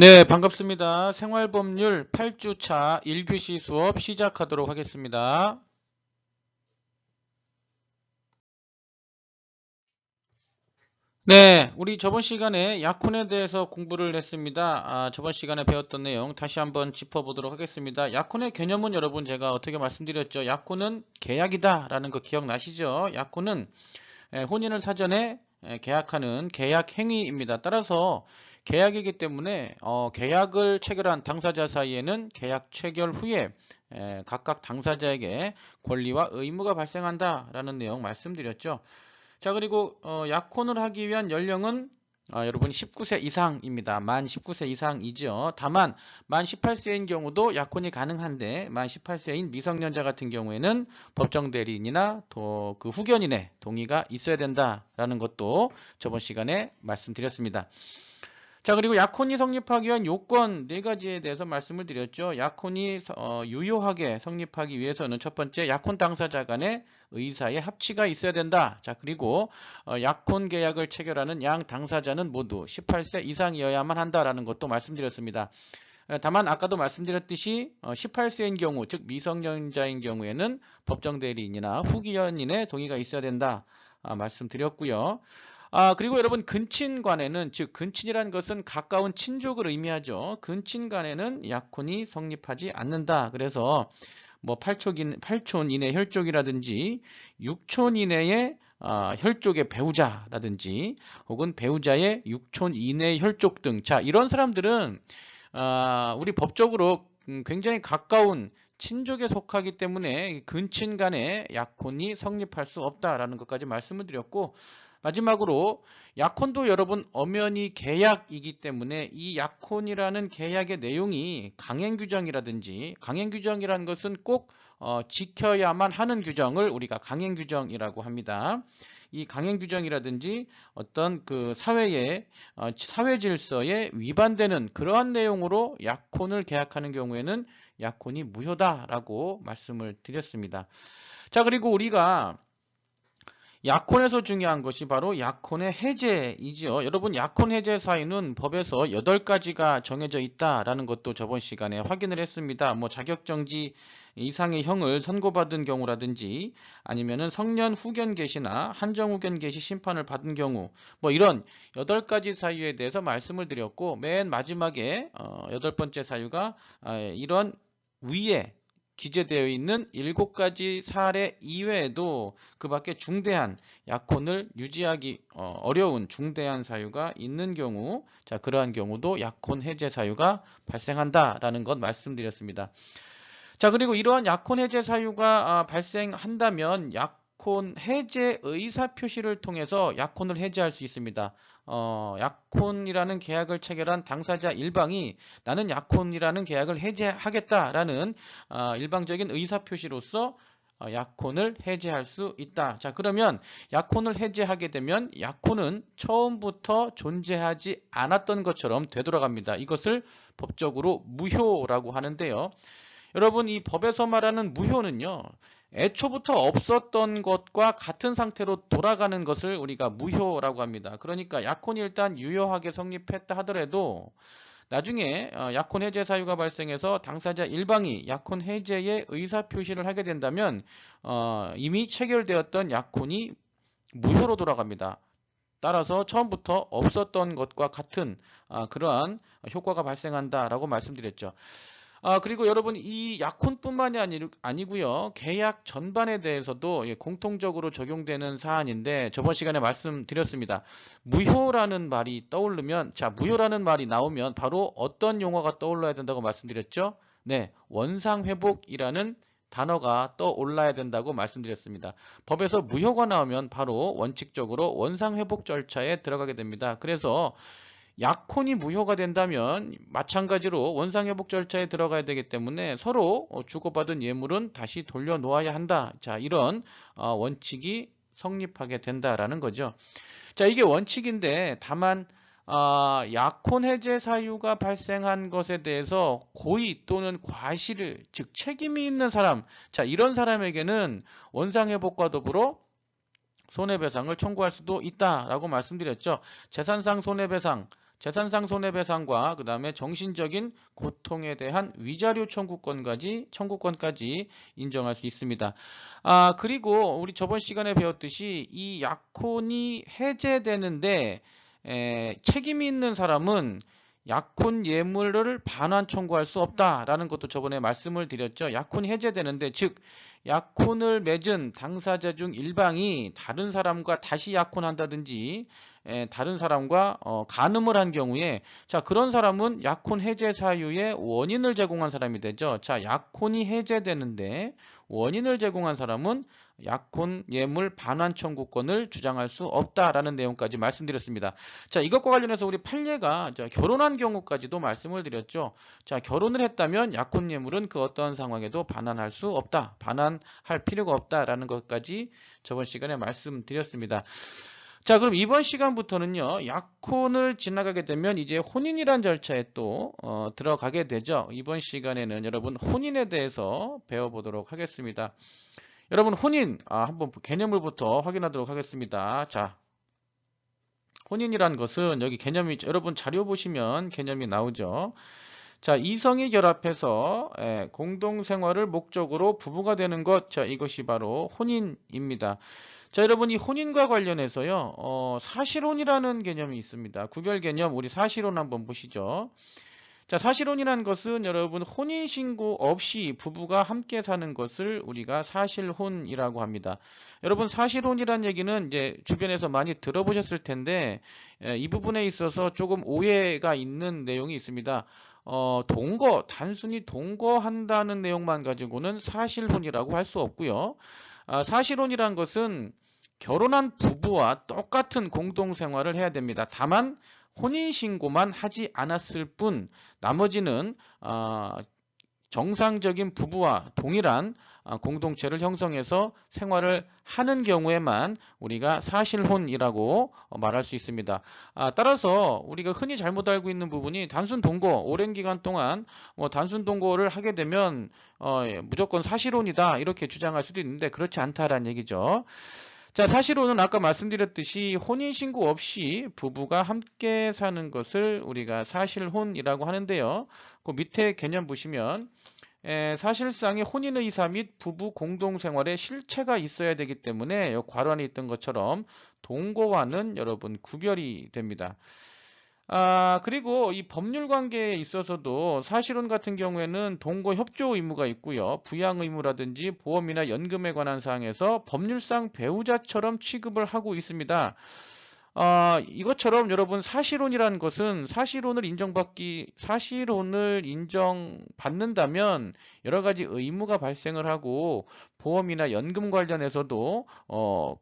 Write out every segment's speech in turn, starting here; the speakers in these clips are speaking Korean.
네, 반갑습니다. 생활법률 8주차 1교시 수업 시작하도록 하겠습니다. 네, 우리 저번 시간에 약혼에 대해서 공부를 했습니다. 저번 시간에 배웠던 내용 다시 한번 짚어보도록 하겠습니다. 약혼의 개념은 여러분 제가 어떻게 말씀드렸죠? 약혼은 계약이다 라는 거 기억나시죠? 약혼은 혼인을 사전에 계약하는 계약 행위입니다. 따라서 계약이기 때문에 계약을 체결한 당사자 사이에는 계약 체결 후에 각각 당사자에게 권리와 의무가 발생한다라는 내용 말씀드렸죠. 자, 그리고 약혼을 하기 위한 연령은 여러분 19세 이상입니다. 만 19세 이상이죠. 다만 만 18세인 경우도 약혼이 가능한데 만 18세인 미성년자 같은 경우에는 법정 대리인이나 그 후견인의 동의가 있어야 된다라는 것도 저번 시간에 말씀드렸습니다. 자, 그리고 약혼이 성립하기 위한 요건 네 가지에 대해서 말씀을 드렸죠. 약혼이 유효하게 성립하기 위해서는 첫 번째 약혼 당사자 간의 의사의 합치가 있어야 된다. 자, 그리고 약혼 계약을 체결하는 양 당사자는 모두 18세 이상이어야만 한다라는 것도 말씀드렸습니다. 다만 아까도 말씀드렸듯이 18세인 경우, 즉 미성년자인 경우에는 법정 대리인이나 후기연인의 동의가 있어야 된다. 말씀드렸고요. 그리고 여러분 근친간에는, 즉 근친이라는 것은 가까운 친족을 의미하죠. 근친간에는 약혼이 성립하지 않는다. 그래서 뭐 8촌 이내 혈족이라든지 6촌 이내의 혈족의 배우자라든지 혹은 배우자의 6촌 이내 혈족 등, 자, 이런 사람들은 우리 법적으로 굉장히 가까운 친족에 속하기 때문에 근친 간에 약혼이 성립할 수 없다라는 것까지 말씀을 드렸고, 마지막으로 약혼도 여러분 엄연히 계약이기 때문에 이 약혼이라는 계약의 내용이 강행규정이라든지, 강행규정이라는 것은 꼭 지켜야만 하는 규정을 우리가 강행규정이라고 합니다. 이 강행규정이라든지 어떤 그 사회의 사회 질서에 위반되는 그러한 내용으로 약혼을 계약하는 경우에는 약혼이 무효다라고 말씀을 드렸습니다. 자, 그리고 우리가 약혼에서 중요한 것이 바로 약혼의 해제이지요. 여러분, 약혼 해제 사유는 법에서 8가지가 정해져 있다라는 것도 저번 시간에 확인을 했습니다. 뭐 자격정지 이상의 형을 선고받은 경우라든지 아니면은 성년 후견 개시나 한정 후견 개시 심판을 받은 경우, 뭐 이런 8가지 사유에 대해서 말씀을 드렸고, 맨 마지막에 8번째 사유가 이런 위에 기재되어 있는 7가지 사례 이외에도 그 밖에 중대한 약혼을 유지하기 어려운 중대한 사유가 있는 경우, 자, 그러한 경우도 약혼 해제 사유가 발생한다라는 것 말씀드렸습니다. 자, 그리고 이러한 약혼 해제 사유가 발생한다면 약혼 해제 의사 표시를 통해서 약혼을 해제할 수 있습니다. 약혼이라는 계약을 체결한 당사자 일방이 나는 약혼이라는 계약을 해제하겠다라는 일방적인 의사 표시로서 약혼을 해제할 수 있다. 자, 그러면 약혼을 해제하게 되면 약혼은 처음부터 존재하지 않았던 것처럼 되돌아갑니다. 이것을 법적으로 무효라고 하는데요. 여러분, 이 법에서 말하는 무효는요, 애초부터 없었던 것과 같은 상태로 돌아가는 것을 우리가 무효라고 합니다. 그러니까 약혼이 일단 유효하게 성립했다 하더라도 나중에 약혼 해제 사유가 발생해서 당사자 일방이 약혼 해제의 의사 표시를 하게 된다면 이미 체결되었던 약혼이 무효로 돌아갑니다. 따라서 처음부터 없었던 것과 같은 그러한 효과가 발생한다라고 말씀드렸죠. 그리고 여러분, 이 약혼뿐만이 아니고요. 계약 전반에 대해서도 공통적으로 적용되는 사안인데 저번 시간에 말씀드렸습니다. 무효라는 말이 떠오르면, 자, 무효라는 말이 나오면 바로 어떤 용어가 떠올라야 된다고 말씀드렸죠? 네, 원상회복이라는 단어가 떠올라야 된다고 말씀드렸습니다. 법에서 무효가 나오면 바로 원칙적으로 원상회복 절차에 들어가게 됩니다. 그래서 약혼이 무효가 된다면 마찬가지로 원상회복 절차에 들어가야 되기 때문에 서로 주고받은 예물은 다시 돌려놓아야 한다. 자, 이런 원칙이 성립하게 된다라는 거죠. 자, 이게 원칙인데 다만 약혼 해제 사유가 발생한 것에 대해서 고의 또는 과실을, 즉 책임이 있는 사람, 자, 이런 사람에게는 원상회복과 더불어 손해배상을 청구할 수도 있다라고 말씀드렸죠. 재산상 손해배상, 재산상 손해배상과 그 다음에 정신적인 고통에 대한 위자료 청구권까지 인정할 수 있습니다. 그리고 우리 저번 시간에 배웠듯이 이 약혼이 해제되는데 책임이 있는 사람은 약혼 예물을 반환 청구할 수 없다라는 것도 저번에 말씀을 드렸죠. 약혼이 해제되는데, 즉 약혼을 맺은 당사자 중 일방이 다른 사람과 다시 약혼한다든지 다른 사람과 간음을 한 경우에, 자, 그런 사람은 약혼 해제 사유의 원인을 제공한 사람이 되죠. 자, 약혼이 해제되는데 원인을 제공한 사람은 약혼 예물 반환 청구권을 주장할 수 없다라는 내용까지 말씀드렸습니다. 자, 이것과 관련해서 우리 판례가 결혼한 경우까지도 말씀을 드렸죠. 자, 결혼을 했다면 약혼 예물은 그 어떠한 상황에도 반환할 수 없다, 반환할 필요가 없다라는 것까지 저번 시간에 말씀드렸습니다. 자, 그럼 이번 시간부터는요, 약혼을 지나가게 되면 이제 혼인이란 절차에 또 들어가게 되죠. 이번 시간에는 여러분 혼인에 대해서 배워보도록 하겠습니다. 여러분 혼인 한번 개념을부터 확인하도록 하겠습니다. 자, 혼인이란 것은 여기 개념이, 여러분 자료 보시면 개념이 나오죠. 자, 이성이 결합해서 공동생활을 목적으로 부부가 되는 것, 자, 이것이 바로 혼인입니다. 자, 여러분 이 혼인과 관련해서요, 사실혼이라는 개념이 있습니다. 구별 개념, 우리 사실혼 한번 보시죠. 자, 사실혼이라는 것은 여러분 혼인신고 없이 부부가 함께 사는 것을 우리가 사실혼이라고 합니다. 여러분 사실혼이라는 얘기는 이제 주변에서 많이 들어보셨을 텐데 이 부분에 있어서 조금 오해가 있는 내용이 있습니다. 단순히 동거한다는 내용만 가지고는 사실혼이라고 할 수 없고요. 사실혼이란 것은 결혼한 부부와 똑같은 공동생활을 해야 됩니다. 다만 혼인신고만 하지 않았을 뿐 나머지는 정상적인 부부와 동일한 공동체를 형성해서 생활을 하는 경우에만 우리가 사실혼이라고 말할 수 있습니다. 따라서 우리가 흔히 잘못 알고 있는 부분이 단순 동거, 오랜 기간 동안 단순 동거를 하게 되면 무조건 사실혼이다 이렇게 주장할 수도 있는데 그렇지 않다라는 얘기죠. 자, 사실혼은 아까 말씀드렸듯이 혼인신고 없이 부부가 함께 사는 것을 우리가 사실혼이라고 하는데요. 그 밑에 개념 보시면 사실상의 혼인의사 및 부부 공동생활에 실체가 있어야 되기 때문에 괄호안에 있던 것처럼 동거와는 여러분 구별이 됩니다. 그리고 이 법률 관계에 있어서도 사실혼 같은 경우에는 동거 협조 의무가 있고요. 부양 의무라든지 보험이나 연금에 관한 사항에서 법률상 배우자처럼 취급을 하고 있습니다. 이것처럼 여러분 사실혼이라는 것은 사실혼을 인정받는다면 여러 가지 의무가 발생을 하고 보험이나 연금 관련해서도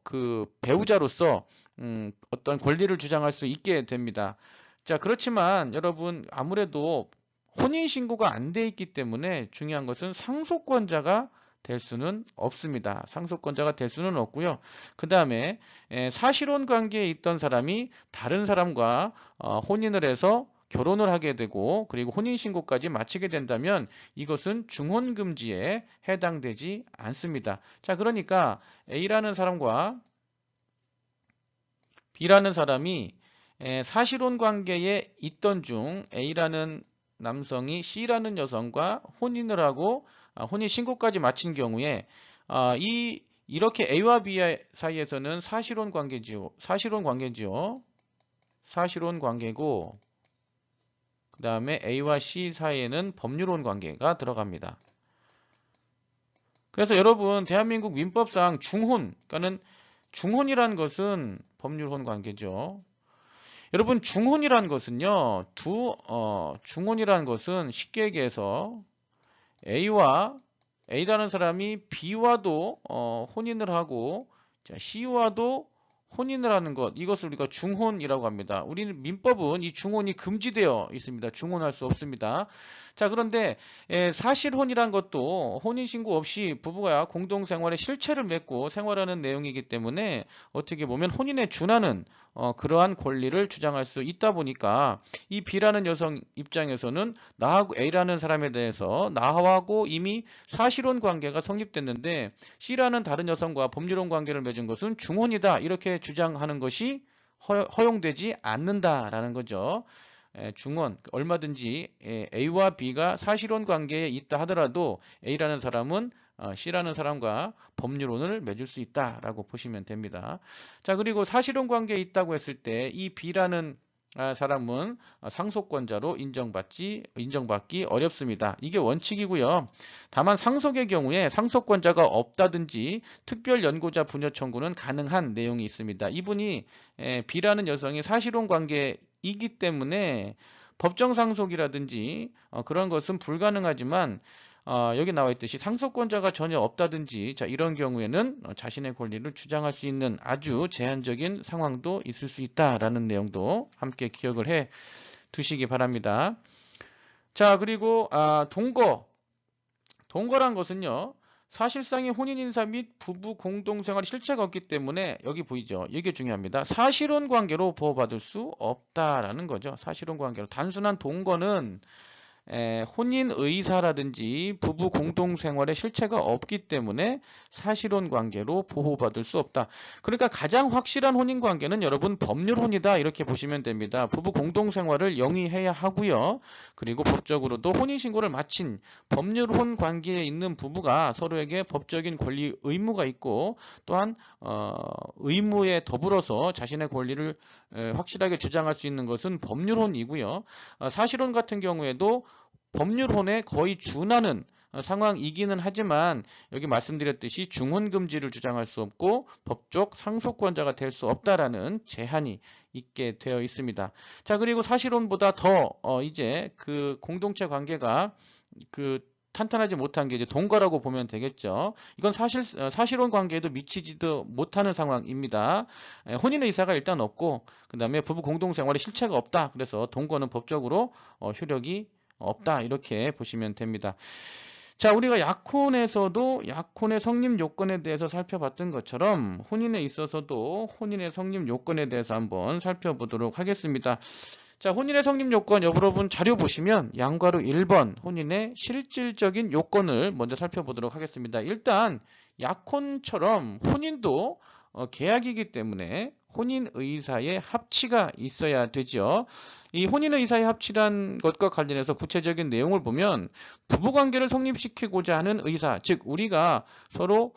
그 배우자로서 어떤 권리를 주장할 수 있게 됩니다. 자, 그렇지만 여러분 아무래도 혼인신고가 안 돼 있기 때문에 중요한 것은 상속권자가 될 수는 없습니다. 상속권자가 될 수는 없고요. 그 다음에 사실혼 관계에 있던 사람이 다른 사람과 혼인을 해서 결혼을 하게 되고 그리고 혼인신고까지 마치게 된다면 이것은 중혼금지에 해당되지 않습니다. 자, 그러니까 A라는 사람과 B라는 사람이 사실혼 관계에 있던 중 A라는 남성이 C라는 여성과 혼인을 하고 혼인신고까지 마친 경우에 이렇게 A와 B 사이에서는 사실혼 관계지요. 사실혼 관계고 그 다음에 A와 C 사이에는 법률혼 관계가 들어갑니다. 그래서 여러분 대한민국 민법상 그러니까는 중혼이라는 것은 법률혼 관계죠. 여러분 중혼이라는 것은요, 중혼이라는 것은 쉽게 얘기해서 A라는 사람이 B와도 혼인을 하고 C와도 혼인을 하는 것, 이것을 우리가 중혼이라고 합니다. 우리는 민법은 이 중혼이 금지되어 있습니다. 중혼할 수 없습니다. 자, 그런데 사실혼이란 것도 혼인신고 없이 부부가 공동생활의 실체를 맺고 생활하는 내용이기 때문에 어떻게 보면 혼인에 준하는 그러한 권리를 주장할 수 있다 보니까 이 B라는 여성 입장에서는 나하고 A라는 사람에 대해서 나하고 이미 사실혼 관계가 성립됐는데 C라는 다른 여성과 법률혼 관계를 맺은 것은 중혼이다 이렇게 주장하는 것이 허용되지 않는다라는 거죠. 중원 얼마든지 A와 B가 사실혼 관계에 있다 하더라도 A라는 사람은 C라는 사람과 법률혼을 맺을 수 있다라고 보시면 됩니다. 자, 그리고 사실혼 관계에 있다고 했을 때 이 B라는 사람은 상속권자로 인정받기 어렵습니다. 이게 원칙이고요. 다만 상속의 경우에 상속권자가 없다든지 특별 연고자 부녀 청구는 가능한 내용이 있습니다. 이분이 B라는 여성이 사실혼 관계이기 때문에 법정 상속이라든지 그런 것은 불가능하지만 여기 나와 있듯이 상속권자가 전혀 없다든지 자, 이런 경우에는 자신의 권리를 주장할 수 있는 아주 제한적인 상황도 있을 수 있다라는 내용도 함께 기억을 해 두시기 바랍니다. 자, 그리고 동거란 것은요. 사실상의 혼인인사 및 부부 공동생활의 실체가 없기 때문에 여기 보이죠. 이게 중요합니다. 사실혼 관계로 보호받을 수 없다라는 거죠. 사실혼 관계로. 단순한 동거는 혼인 의사라든지 부부 공동생활의 실체가 없기 때문에 사실혼 관계로 보호받을 수 없다. 그러니까 가장 확실한 혼인 관계는 여러분 법률혼이다 이렇게 보시면 됩니다. 부부 공동생활을 영위해야 하고요. 그리고 법적으로도 혼인신고를 마친 법률혼 관계에 있는 부부가 서로에게 법적인 권리 의무가 있고 또한 의무에 더불어서 자신의 권리를 확실하게 주장할 수 있는 것은 법률혼이고요. 사실혼 같은 경우에도 법률혼에 거의 준하는 상황이기는 하지만 여기 말씀드렸듯이 중혼금지를 주장할 수 없고 법적 상속권자가 될 수 없다라는 제한이 있게 되어 있습니다. 자, 그리고 사실혼보다 더 이제 그 공동체 관계가 탄탄하지 못한 게 이제 동거라고 보면 되겠죠. 이건 사실혼 관계에도 미치지도 못하는 상황입니다. 혼인의 의사가 일단 없고 그 다음에 부부 공동생활의 실체가 없다. 그래서 동거는 법적으로 효력이 없다 이렇게 보시면 됩니다. 자, 우리가 약혼에서도 약혼의 성립 요건에 대해서 살펴봤던 것처럼 혼인에 있어서도 혼인의 성립 요건에 대해서 한번 살펴보도록 하겠습니다. 자, 혼인의 성립 요건 여러분 자료 보시면 양괄호 1번 혼인의 실질적인 요건을 먼저 살펴보도록 하겠습니다. 일단 약혼처럼 혼인도 계약이기 때문에 혼인의사의 합치가 있어야 되죠. 이 혼인의사의 합치란 것과 관련해서 구체적인 내용을 보면 부부관계를 성립시키고자 하는 의사, 즉 우리가 서로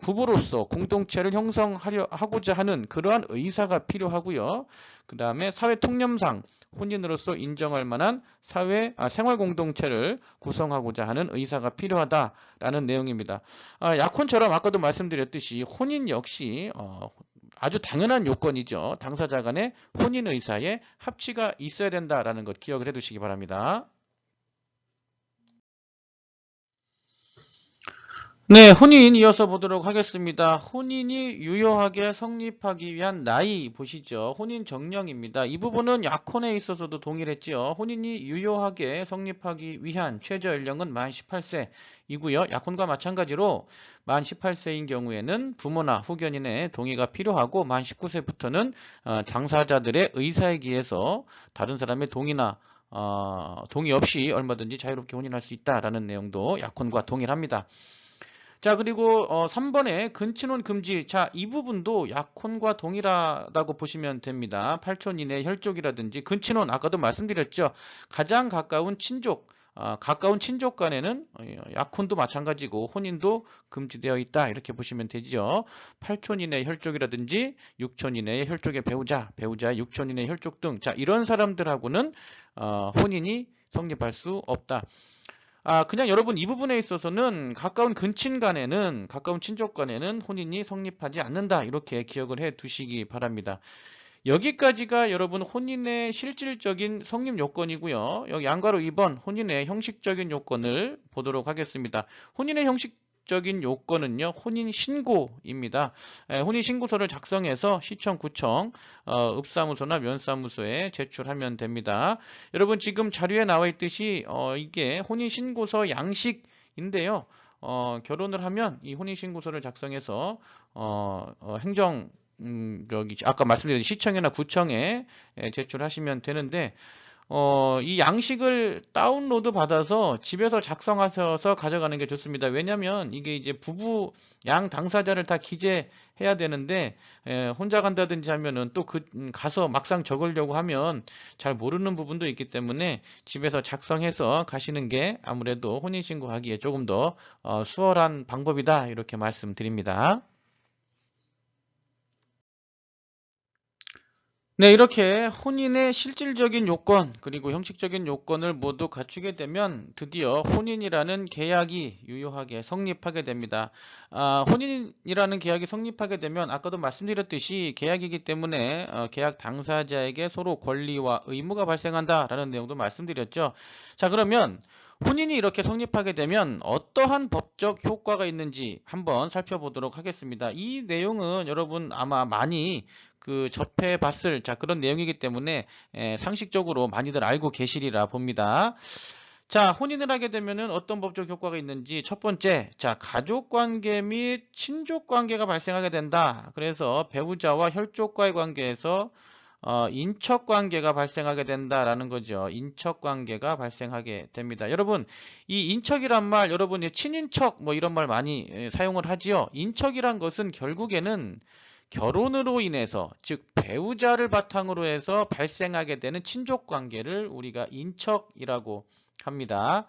부부로서 공동체를 형성하고자 하는 그러한 의사가 필요하고요. 그 다음에 사회 통념상 혼인으로서 인정할 만한 생활 공동체를 구성하고자 하는 의사가 필요하다라는 내용입니다. 약혼처럼 아까도 말씀드렸듯이 혼인 역시 아주 당연한 요건이죠. 당사자 간의 혼인 의사에 합치가 있어야 된다라는 것 기억을 해두시기 바랍니다. 네, 혼인 이어서 보도록 하겠습니다. 혼인이 유효하게 성립하기 위한 나이 보시죠. 혼인 정령입니다. 이 부분은 약혼에 있어서도 동일했지요. 혼인이 유효하게 성립하기 위한 최저 연령은 만 18세이고요. 약혼과 마찬가지로 만 18세인 경우에는 부모나 후견인의 동의가 필요하고 만 19세부터는 당사자들의 의사에 기해서 다른 사람의 동의 없이 얼마든지 자유롭게 혼인할 수 있다라는 내용도 약혼과 동일합니다. 자, 그리고 3번에 근친혼 금지. 자, 이 부분도 약혼과 동일하다고 보시면 됩니다. 8촌 이내 혈족이라든지 근친혼 아까도 말씀드렸죠. 가장 가까운 친족 간에는 약혼도 마찬가지고 혼인도 금지되어 있다 이렇게 보시면 되죠. 8촌 이내 혈족이라든지 6촌 이내의 혈족의 배우자 6촌 이내 혈족 등 자, 이런 사람들하고는 혼인이 성립할 수 없다. 그냥 여러분 이 부분에 있어서는 가까운 가까운 친족 간에는 혼인이 성립하지 않는다. 이렇게 기억을 해 두시기 바랍니다. 여기까지가 여러분 혼인의 실질적인 성립 요건이고요. 여기 양가로 2번 혼인의 형식적인 요건을 보도록 하겠습니다. 혼인의 형식적인 요건은요. 혼인신고입니다. 혼인신고서를 작성해서 시청, 구청, 읍사무소나 면사무소에 제출하면 됩니다. 여러분 지금 자료에 나와 있듯이 이게 혼인신고서 양식인데요. 결혼을 하면 이 혼인신고서를 작성해서 여기 아까 말씀드린 시청이나 구청에 제출하시면 되는데 이 양식을 다운로드 받아서 집에서 작성하셔서 가져가는 게 좋습니다. 왜냐면 이게 이제 부부 양 당사자를 다 기재해야 되는데 혼자 간다든지 하면은 또 가서 막상 적으려고 하면 잘 모르는 부분도 있기 때문에 집에서 작성해서 가시는 게 아무래도 혼인신고하기에 조금 더 수월한 방법이다 이렇게 말씀드립니다. 네, 이렇게 혼인의 실질적인 요건, 그리고 형식적인 요건을 모두 갖추게 되면 드디어 혼인이라는 계약이 유효하게 성립하게 됩니다. 혼인이라는 계약이 성립하게 되면 아까도 말씀드렸듯이 계약이기 때문에 계약 당사자에게 서로 권리와 의무가 발생한다라는 내용도 말씀드렸죠. 자, 그러면 혼인이 이렇게 성립하게 되면 어떠한 법적 효과가 있는지 한번 살펴보도록 하겠습니다. 이 내용은 여러분 아마 많이 접해 봤을 그런 내용이기 때문에 상식적으로 많이들 알고 계시리라 봅니다. 자, 혼인을 하게 되면은 어떤 법적 효과가 있는지 첫 번째, 가족 관계 및 친족 관계가 발생하게 된다. 그래서 배우자와 혈족과의 관계에서 인척 관계가 발생하게 된다라는 거죠. 인척 관계가 발생하게 됩니다. 여러분, 이 인척이란 말, 여러분이 친인척 뭐 이런 말 많이 사용을 하지요. 인척이란 것은 결국에는 결혼으로 인해서, 즉 배우자를 바탕으로 해서 발생하게 되는 친족 관계를 우리가 인척이라고 합니다.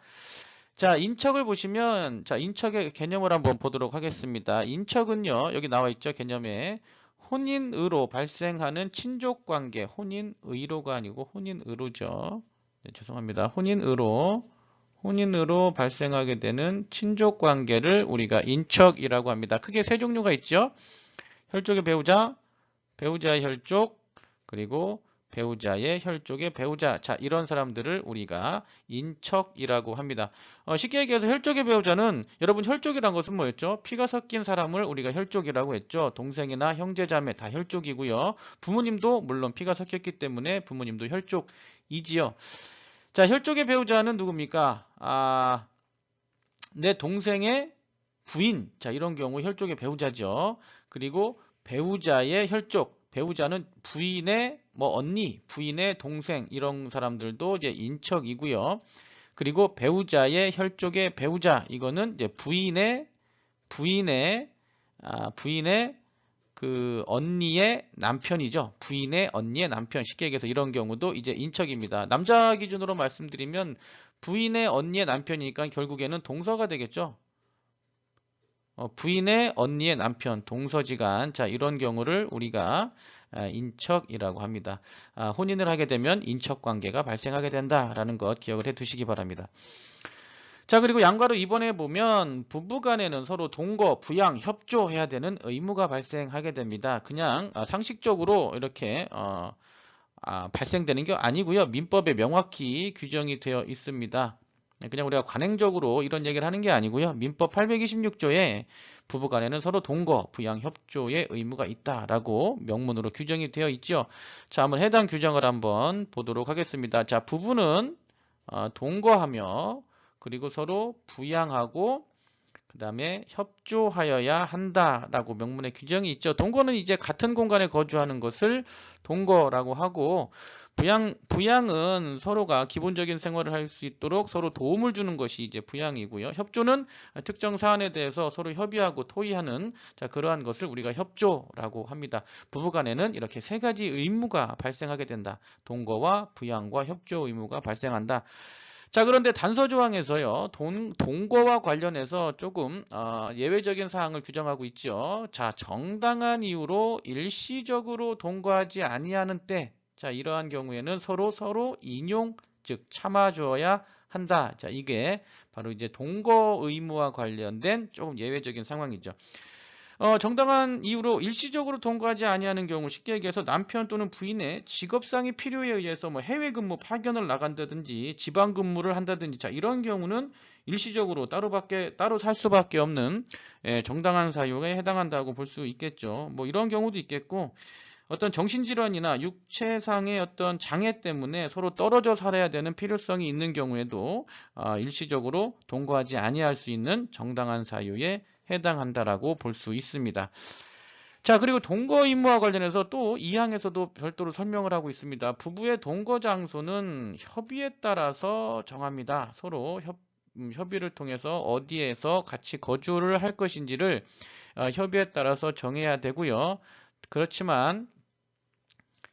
자, 인척을 보시면, 인척의 개념을 한번 보도록 하겠습니다. 인척은요, 여기 나와 있죠, 개념에. 혼인으로 발생하는 친족 관계, 혼인의로가 아니고 혼인의로죠. 네, 죄송합니다. 혼인으로 발생하게 되는 친족 관계를 우리가 인척이라고 합니다. 크게 세 종류가 있죠. 혈족의 배우자, 배우자의 혈족, 그리고 배우자의 혈족의 배우자. 자, 이런 사람들을 우리가 인척이라고 합니다. 쉽게 얘기해서 혈족의 배우자는, 여러분 혈족이란 것은 뭐였죠? 피가 섞인 사람을 우리가 혈족이라고 했죠. 동생이나 형제자매 다 혈족이고요. 부모님도 물론 피가 섞였기 때문에 부모님도 혈족이지요. 자, 혈족의 배우자는 누굽니까? 내 동생의 부인. 자, 이런 경우 혈족의 배우자죠. 그리고 배우자의 혈족. 배우자는 부인의 언니, 부인의 동생 이런 사람들도 이제 인척이고요. 그리고 배우자의 혈족의 배우자. 이거는 이제 부인의 언니의 남편이죠. 부인의 언니의 남편. 쉽게 얘기해서 이런 경우도 이제 인척입니다. 남자 기준으로 말씀드리면 부인의 언니의 남편이니까 결국에는 동서가 되겠죠. 부인의 언니의 남편, 동서지간. 자, 이런 경우를 우리가 인척이라고 합니다. 혼인을 하게 되면 인척 관계가 발생하게 된다라는 것 기억을 해 두시기 바랍니다. 자, 그리고 양가로 이번에 보면 부부간에는 서로 동거, 부양, 협조해야 되는 의무가 발생하게 됩니다. 그냥 상식적으로 이렇게 발생되는 게 아니고요. 민법에 명확히 규정이 되어 있습니다. 그냥 우리가 관행적으로 이런 얘기를 하는 게 아니고요. 민법 826조에 부부간에는 서로 동거, 부양, 협조의 의무가 있다라고 명문으로 규정이 되어 있죠. 자, 한번 해당 규정을 한번 보도록 하겠습니다. 자, 부부는 동거하며 그리고 서로 부양하고 그 다음에 협조하여야 한다라고 명문의 규정이 있죠. 동거는 이제 같은 공간에 거주하는 것을 동거라고 하고, 부양은 서로가 기본적인 생활을 할 수 있도록 서로 도움을 주는 것이 이제 부양이고요. 협조는 특정 사안에 대해서 서로 협의하고 토의하는 그러한 것을 우리가 협조라고 합니다. 부부간에는 이렇게 세 가지 의무가 발생하게 된다. 동거와 부양과 협조 의무가 발생한다. 자, 그런데 단서조항에서요, 동거와 관련해서 조금 예외적인 사항을 규정하고 있죠. 자, 정당한 이유로 일시적으로 동거하지 아니하는 때, 자, 이러한 경우에는 서로 인용, 즉 참아주어야 한다. 자, 이게 바로 이제 동거 의무와 관련된 조금 예외적인 상황이죠. 정당한 이유로 일시적으로 동거하지 아니하는 경우, 쉽게 얘기해서 남편 또는 부인의 직업상의 필요에 의해서 해외 근무 파견을 나간다든지 지방 근무를 한다든지, 자, 이런 경우는 일시적으로 따로 살 수밖에 없는 정당한 사유에 해당한다고 볼 수 있겠죠. 이런 경우도 있겠고, 어떤 정신질환이나 육체상의 어떤 장애 때문에 서로 떨어져 살아야 되는 필요성이 있는 경우에도 일시적으로 동거하지 아니할 수 있는 정당한 사유에 해당한다라고 볼 수 있습니다. 자, 그리고 동거 의무와 관련해서 또 2항에서도 별도로 설명을 하고 있습니다. 부부의 동거 장소는 협의에 따라서 정합니다. 서로 협의를 통해서 어디에서 같이 거주를 할 것인지를 협의에 따라서 정해야 되고요. 그렇지만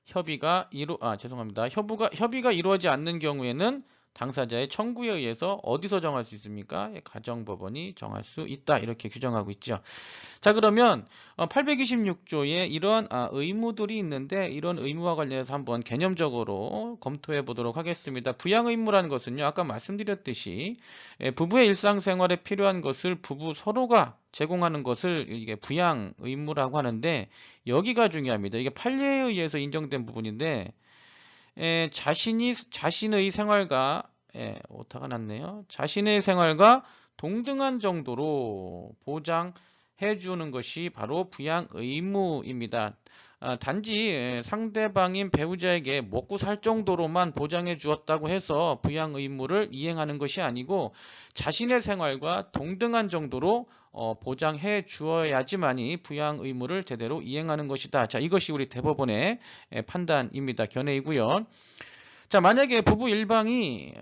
협의가 이루어지지 않는 경우에는 당사자의 청구에 의해서 어디서 정할 수 있습니까? 가정법원이 정할 수 있다. 이렇게 규정하고 있죠. 자, 그러면 826조에 이러한 의무들이 있는데 이런 의무와 관련해서 한번 개념적으로 검토해 보도록 하겠습니다. 부양 의무라는 것은요, 아까 말씀드렸듯이 부부의 일상생활에 필요한 것을 부부 서로가 제공하는 것을 이게 부양 의무라고 하는데, 여기가 중요합니다. 이게 판례에 의해서 인정된 부분인데, 자신의 생활과 오타가 났네요. 자신의 생활과 동등한 정도로 보장해 주는 것이 바로 부양 의무입니다. 단지 상대방인 배우자에게 먹고 살 정도로만 보장해 주었다고 해서 부양 의무를 이행하는 것이 아니고, 자신의 생활과 동등한 정도로 보장해 주어야지만이 부양 의무를 제대로 이행하는 것이다. 자, 이것이 우리 대법원의 판단입니다. 견해이고요. 자, 만약에 부부 일방이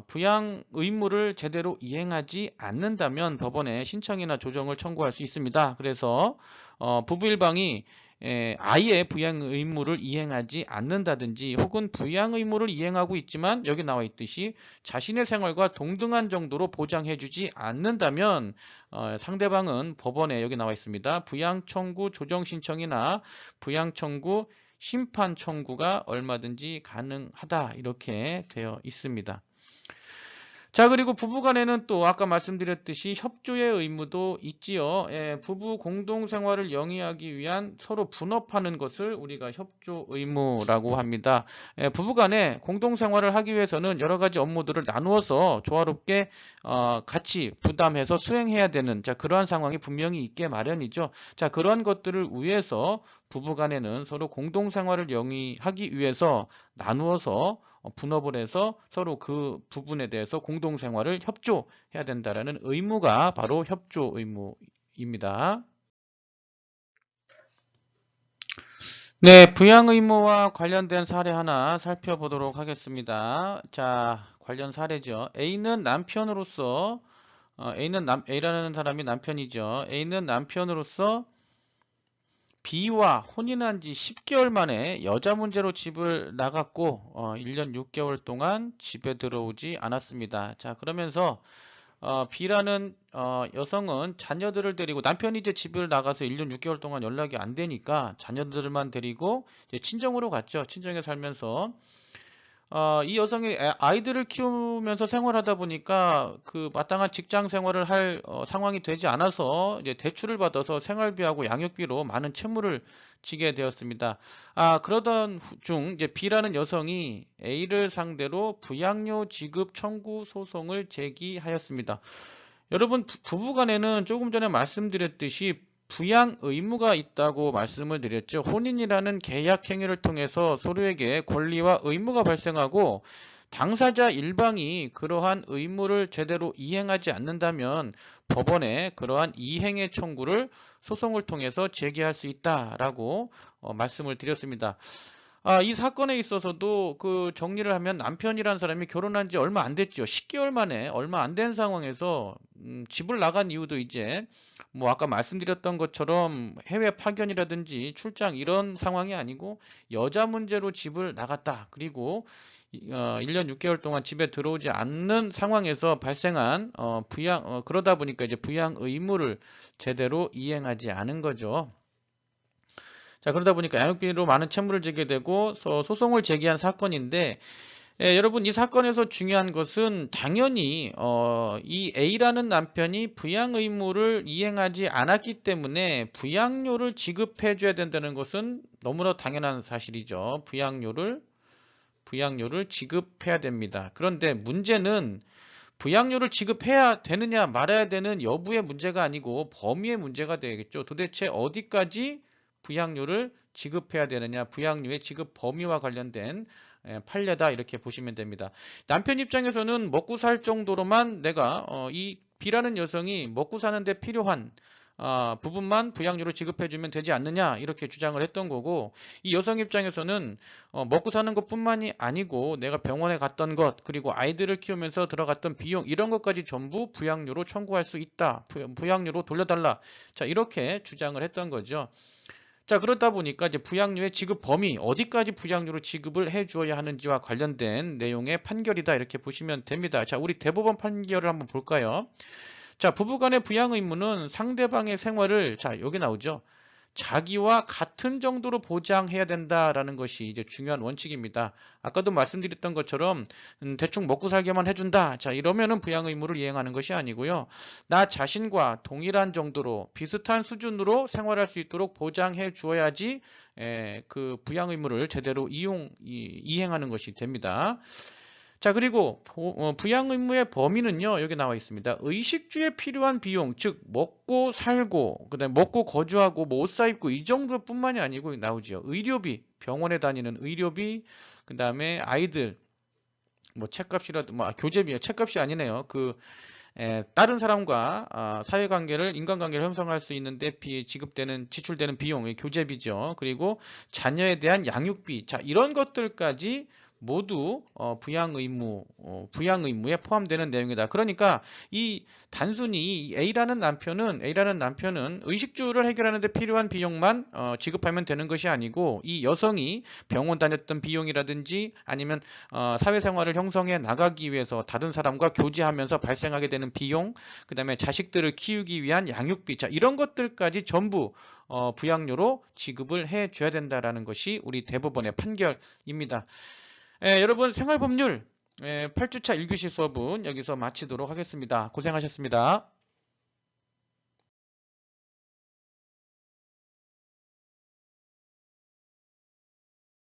부양 의무를 제대로 이행하지 않는다면 법원에 신청이나 조정을 청구할 수 있습니다. 그래서 부부 일방이 아예 부양 의무를 이행하지 않는다든지, 혹은 부양 의무를 이행하고 있지만 여기 나와 있듯이 자신의 생활과 동등한 정도로 보장해주지 않는다면 상대방은 법원에 여기 나와 있습니다. 부양 청구 조정 신청이나 부양 청구 심판 청구가 얼마든지 가능하다, 이렇게 되어 있습니다. 자, 그리고 부부간에는 또 아까 말씀드렸듯이 협조의 의무도 있지요. 부부 공동생활을 영위하기 위한 서로 분업하는 것을 우리가 협조 의무라고 합니다. 부부간에 공동생활을 하기 위해서는 여러 가지 업무들을 나누어서 조화롭게 같이 부담해서 수행해야 되는, 자, 그러한 상황이 분명히 있게 마련이죠. 자, 그러한 것들을 위해서 부부간에는 서로 공동생활을 영위하기 위해서 나누어서 분업을 해서 서로 그 부분에 대해서 공동생활을 협조해야 된다라는 의무가 바로 협조 의무입니다. 네, 부양 의무와 관련된 사례 하나 살펴보도록 하겠습니다. 자, 관련 사례죠. A라는 사람이 남편이죠. A는 남편으로서 B와 혼인한 지 10개월 만에 여자 문제로 집을 나갔고 1년 6개월 동안 집에 들어오지 않았습니다. 자, 그러면서 B라는 여성은 자녀들을 데리고, 남편이 이제 집을 나가서 1년 6개월 동안 연락이 안 되니까 자녀들만 데리고 이제 친정으로 갔죠. 친정에 살면서 이 여성이 아이들을 키우면서 생활하다 보니까 그 마땅한 직장 생활을 할 상황이 되지 않아서 이제 대출을 받아서 생활비하고 양육비로 많은 채무를 지게 되었습니다. 그러던 중 이제 B라는 여성이 A를 상대로 부양료 지급 청구 소송을 제기하였습니다. 여러분, 부부간에는 조금 전에 말씀드렸듯이 부양 의무가 있다고 말씀을 드렸죠. 혼인이라는 계약 행위를 통해서 서로에게 권리와 의무가 발생하고, 당사자 일방이 그러한 의무를 제대로 이행하지 않는다면 법원에 그러한 이행의 청구를 소송을 통해서 제기할 수 있다라고 말씀을 드렸습니다. 이 사건에 있어서도 그 정리를 하면 남편이라는 사람이 결혼한 지 얼마 안 됐죠. 10개월 만에, 얼마 안 된 상황에서 집을 나간 이유도 이제 뭐 아까 말씀드렸던 것처럼 해외 파견이라든지 출장 이런 상황이 아니고 여자 문제로 집을 나갔다. 그리고 1년 6개월 동안 집에 들어오지 않는 상황에서 발생한 그러다 보니까 이제 부양 의무를 제대로 이행하지 않은 거죠. 자, 그러다 보니까 양육비로 많은 채무를 지게 되고 소송을 제기한 사건인데, 여러분, 이 사건에서 중요한 것은 당연히 이 A라는 남편이 부양 의무를 이행하지 않았기 때문에 부양료를 지급해 줘야 된다는 것은 너무나 당연한 사실이죠. 부양료를 지급해야 됩니다. 그런데 문제는 부양료를 지급해야 되느냐 말아야 되는 여부의 문제가 아니고 범위의 문제가 되겠죠. 도대체 어디까지 부양료를 지급해야 되느냐, 부양료의 지급 범위와 관련된 판례다, 이렇게 보시면 됩니다. 남편 입장에서는 먹고 살 정도로만 내가 이 B라는 여성이 먹고 사는데 필요한 부분만 부양료로 지급해주면 되지 않느냐 이렇게 주장을 했던 거고, 이 여성 입장에서는 먹고 사는 것뿐만이 아니고 내가 병원에 갔던 것, 그리고 아이들을 키우면서 들어갔던 비용, 이런 것까지 전부 부양료로 청구할 수 있다, 부양료로 돌려달라, 자 이렇게 주장을 했던 거죠. 자, 그러다 보니까 이제 부양료의 지급 범위, 어디까지 부양료로 지급을 해 주어야 하는지와 관련된 내용의 판결이다 이렇게 보시면 됩니다. 자, 우리 대법원 판결을 한번 볼까요? 자, 부부간의 부양 의무는 상대방의 생활을, 자, 여기 나오죠. 자기와 같은 정도로 보장해야 된다라는 것이 이제 중요한 원칙입니다. 아까도 말씀드렸던 것처럼 대충 먹고 살게만 해준다, 자 이러면은 부양 의무를 이행하는 것이 아니고요. 나 자신과 동일한 정도로 비슷한 수준으로 생활할 수 있도록 보장해 주어야지 그 부양 의무를 제대로 이행하는 것이 됩니다. 자, 그리고 부양 의무의 범위는요, 여기 나와 있습니다. 의식주에 필요한 비용, 즉 먹고 살고, 그다음에 먹고 거주하고, 뭐 옷 사입고 이 정도뿐만이 아니고 나오죠. 의료비, 병원에 다니는 의료비, 그다음에 아이들 뭐 책값이라도, 뭐 교재비, 책값이 아니네요. 다른 사람과 사회관계를, 인간관계를 형성할 수 있는데 지출되는 비용의 교재비죠. 그리고 자녀에 대한 양육비, 자 이런 것들까지 모두 부양 의무에 포함되는 내용이다. 그러니까 이 단순히 A라는 남편은 의식주를 해결하는 데 필요한 비용만 지급하면 되는 것이 아니고, 이 여성이 병원 다녔던 비용이라든지 아니면 사회생활을 형성해 나가기 위해서 다른 사람과 교제하면서 발생하게 되는 비용, 그 다음에 자식들을 키우기 위한 양육비, 자 이런 것들까지 전부 부양료로 지급을 해줘야 된다라는 것이 우리 대법원의 판결입니다. 여러분, 생활법률 8주차 1교시 수업은 여기서 마치도록 하겠습니다. 고생하셨습니다.